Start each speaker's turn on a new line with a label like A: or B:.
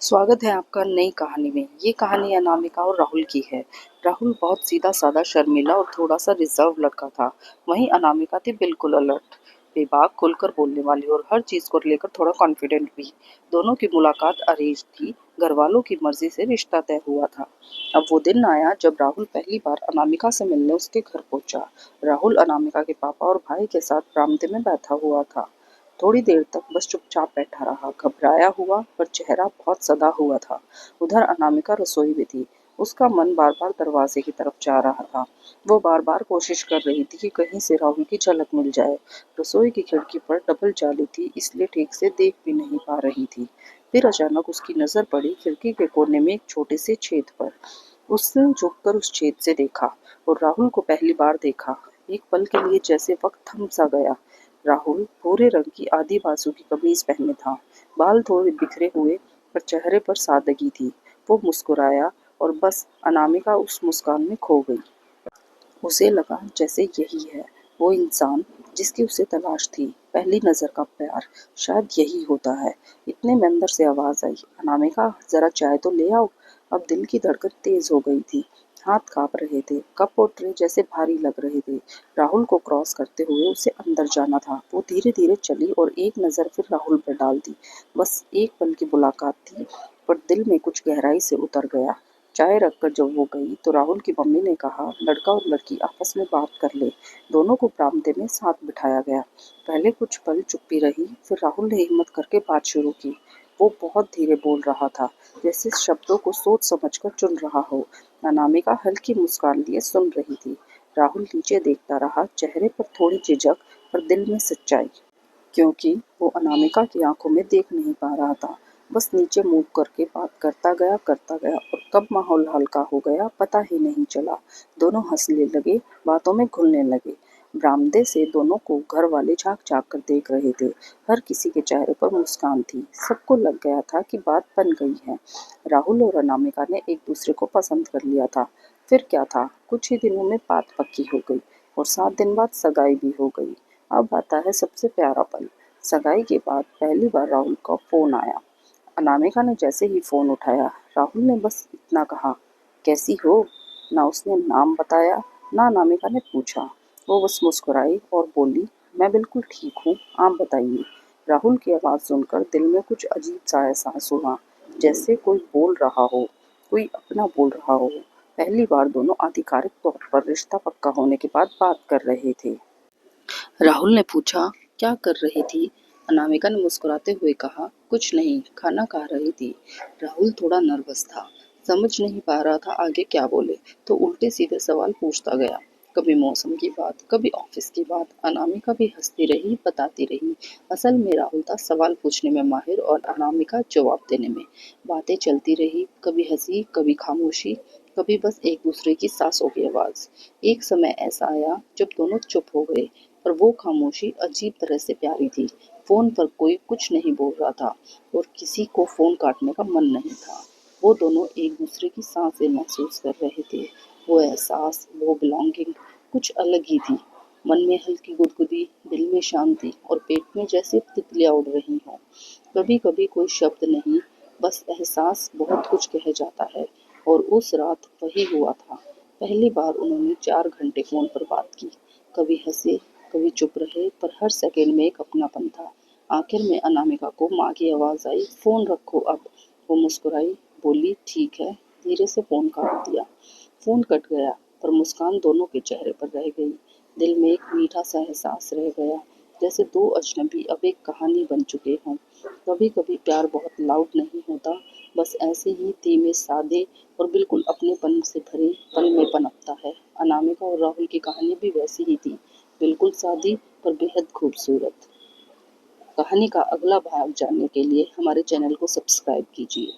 A: स्वागत है आपका नई कहानी में। ये कहानी अनामिका और राहुल की है। राहुल बहुत सीधा साधा, शर्मीला और थोड़ा सा रिजर्व लड़का था। वहीं अनामिका थी बिल्कुल अलर्ट, बेबाक, खुलकर बोलने वाली और हर चीज को लेकर थोड़ा कॉन्फिडेंट भी। दोनों की मुलाकात अरेंज थी, घर वालों की मर्जी से रिश्ता तय हुआ था। अब वो दिन आया जब राहुल पहली बार अनामिका से मिलने उसके घर पहुंचा। राहुल अनामिका के पापा और भाई के साथ बरामदे में बैठा हुआ था। थोड़ी देर तक बस चुपचाप बैठा रहा, घबराया हुआ पर चेहरा बहुत सदा हुआ था। उधर अनामिका रसोई में थी। उसका मन बार बार दरवाजे की तरफ जा रहा था। वो बार बार कोशिश कर रही थी कि कहीं से राहुल की झलक मिल जाए। रसोई की खिड़की पर डबल जाली थी, इसलिए ठीक से देख भी नहीं पा रही थी। फिर अचानक उसकी नजर पड़ी खिड़की के कोने में एक छोटे से छेद पर। उसने झुककर उस छेद से देखा और राहुल को पहली बार देखा। एक पल के लिए जैसे वक्त थम सा गया। राहुल भूरे रंग की आधी बाजू की कमीज पहने था। बाल थोड़े बिखरे हुए पर चेहरे पर सादगी थी। वो मुस्कुराया और बस अनामिका उस मुस्कान में खो गई। उसे लगा जैसे यही है वो इंसान जिसकी उसे तलाश थी। पहली नजर का प्यार शायद यही होता है। इतने में अंदर से आवाज आई, अनामिका जरा चाय तो ले आओ। अब दिल की धड़कन तेज हो गई थी। हाथ कांप रहे थे, कप और ट्रे जैसे भारी लग रहे थे। राहुल को क्रॉस करते हुए उसे अंदर जाना था। वो धीरे धीरे चली और एक नजर फिर राहुल पर डाल दी। बस एक पल की मुलाकात थी, पर दिल में कुछ गहराई से उतर गया। चाय रखकर जब वो गई तो राहुल की मम्मी ने कहा, लड़का और लड़की आपस में बात कर ले। दोनों को बरामदे में साथ बिठाया गया। पहले कुछ पल चुप्पी रही, फिर राहुल ने हिम्मत करके बात शुरू की। वो बहुत धीरे बोल रहा था, जैसे शब्दों को सोच समझकर चुन रहा हो। अनामिका हल्की मुस्कान लिए सुन रही थी। राहुल नीचे देखता रहा, चेहरे पर थोड़ी झिझक पर दिल में सच्चाई। क्योंकि वो अनामिका की आंखों में देख नहीं पा रहा था। बस नीचे मूव करके बात करता गया और कब माहौल हल्का हो गया पता ही नहीं चला। दोनों हंसने लगे, बातों में घुलने लगे। बरामदे से दोनों को घर वाले झांक झांक कर देख रहे थे। हर किसी के चेहरे पर मुस्कान थी। सबको लग गया था कि बात बन गई है। राहुल और अनामिका ने एक दूसरे को पसंद कर लिया था। फिर क्या था, कुछ ही दिनों में बात पक्की हो गई और 7 दिन बाद सगाई भी हो गई। अब आता है सबसे प्यारा पल। सगाई के बाद पहली बार राहुल का फोन आया। अनामिका ने जैसे ही फोन उठाया, राहुल ने बस इतना कहा, कैसी हो। ना उसने नाम बताया, ना अनामिका ने पूछा। वो बस मुस्कुराई और बोली, मैं बिल्कुल ठीक हूँ, आप बताइए। राहुल की आवाज़ सुनकर दिल में कुछ अजीब सा एहसास हुआ, जैसे कोई बोल रहा हो, कोई अपना बोल रहा हो। पहली बार दोनों आधिकारिक तौर पर रिश्ता पक्का होने के बाद बात कर रहे थे। राहुल ने पूछा, क्या कर रही थी। अनामिका ने मुस्कुराते हुए कहा, कुछ नहीं, खाना खा रही थी। राहुल थोड़ा नर्वस था, समझ नहीं पा रहा था आगे क्या बोले, तो उल्टे सीधे सवाल पूछता गया। कभी मौसम की बात, कभी ऑफिस की बात। अनामिका भी हंसती रही, बताती रही। असल में राहुल था सवाल पूछने में माहिर और अनामिका जवाब देने में। बातें चलती रही, कभी हंसी, कभी खामोशी, कभी बस एक दूसरे की सांसों की आवाज। एक समय ऐसा आया जब दोनों चुप हो गए, पर वो खामोशी अजीब तरह से प्यारी थी। फोन पर कोई कुछ नहीं बोल रहा था और किसी को फोन काटने का मन नहीं था। वो दोनों एक दूसरे की सांसें महसूस कर रहे थे। वो एहसास, वो बिलोंगिंग कुछ अलग ही थी। मन में हल्की गुदगुदी, दिल में शांति और पेट में जैसे तितलियां उड़ रही हों। कभी कभी कोई शब्द नहीं, बस एहसास बहुत कुछ कह जाता है। और उस रात वही हुआ था। पहली बार उन्होंने 4 घंटे फोन पर बात की। कभी हंसे, कभी चुप रहे, पर हर सेकंड में एक अपनापन था। आखिर में अनामिका को माँ की आवाज आई, फोन रखो अब। वो मुस्कुराई, बोली, ठीक है। धीरे से फोन काट दिया। फोन कट गया, पर मुस्कान दोनों के चेहरे पर रह गई। दिल में एक मीठा सा एहसास रह गया, जैसे दो अजनबी अब एक कहानी बन चुके हों। कभी कभी प्यार बहुत लाउड नहीं होता, बस ऐसे ही धीमे, सादे और बिल्कुल अपनेपन से भरे पल में पनपता है। अनामिका और राहुल की कहानी भी वैसी ही थी, बिल्कुल सादी पर बेहद खूबसूरत। कहानी का अगला भाग जानने के लिए हमारे चैनल को सब्सक्राइब कीजिए।